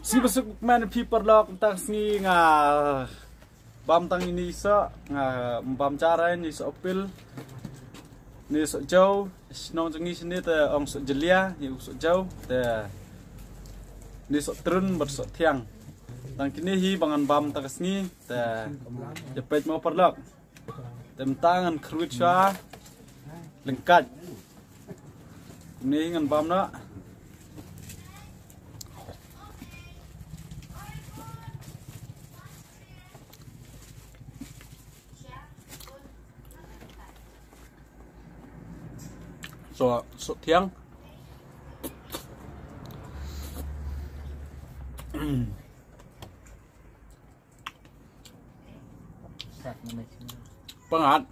Si besok mana people lock tang sengi nga bam tang ini so nga bam cara ini so opil ni so jauh nong jengi sini te ong so jelia ni so jauh te ni so trun bersok tiang tang kini hi bangan bam tang sengi te jepet mau perlok tem tangan kerut sya lengkat ini ngan bam na so tiang pengat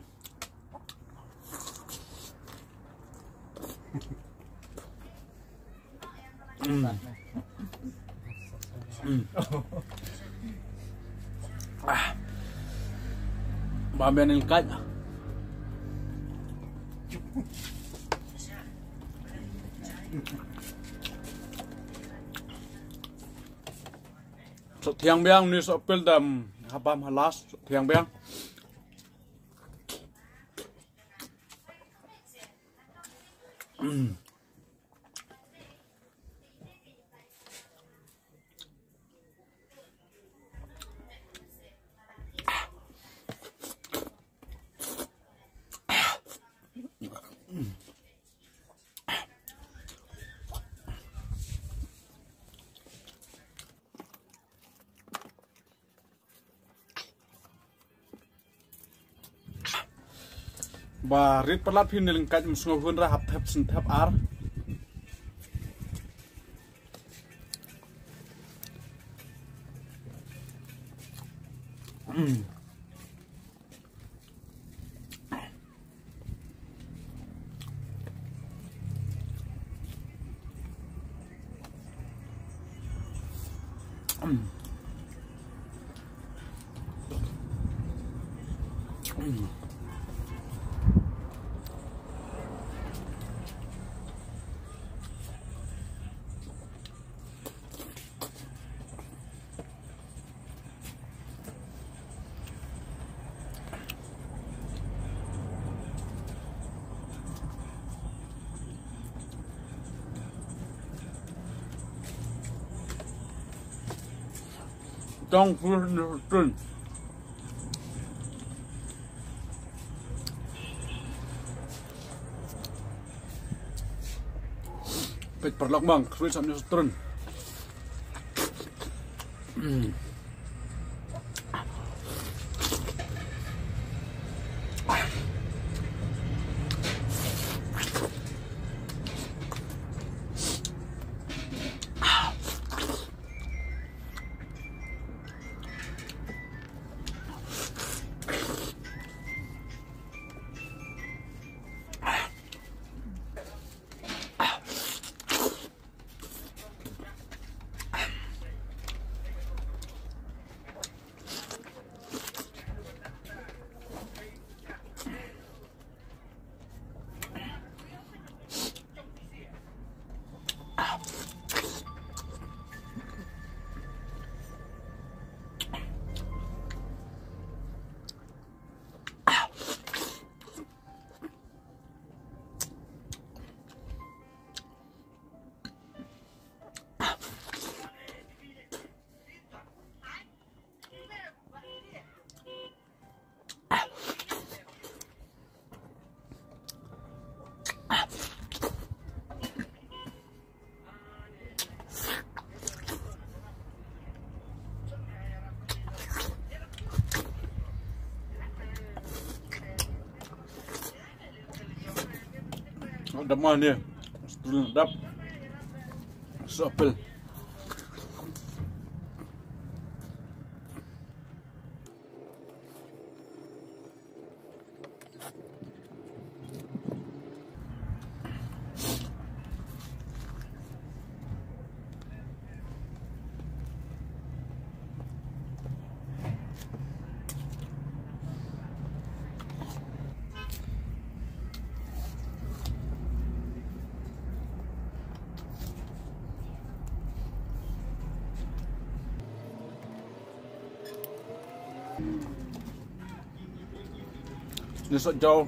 Babian ilkat so tiang biang ni so pel dam habam halas so tiang biang barit pelat pin lengkat musngohun rahap tap sentap ar trong trơn pet perlok bang kruis samnya trơn Damah ni, student dap, sopel. Ni sok jauh.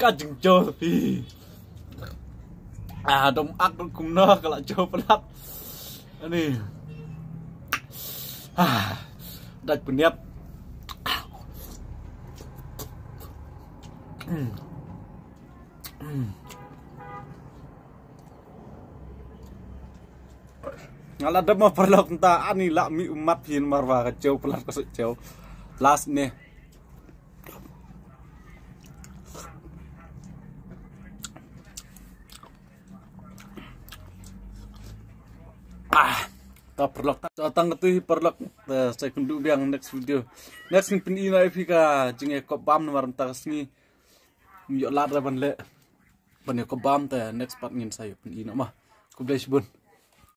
Kajeng jauh tapi dom aku kumno kalau jauh pelat ini dah beniap ngala ada mau perlok entah ani lah mi umat hin marwa jauh pelat kesuk jauh last nih ta perlok datang ketu perlok saya kundu biang next video next pin ina ifika jinge ko bam nomor tas ni yo ladra ban le ban ko bam ta next part ngin saya pin ina mah ku bless bun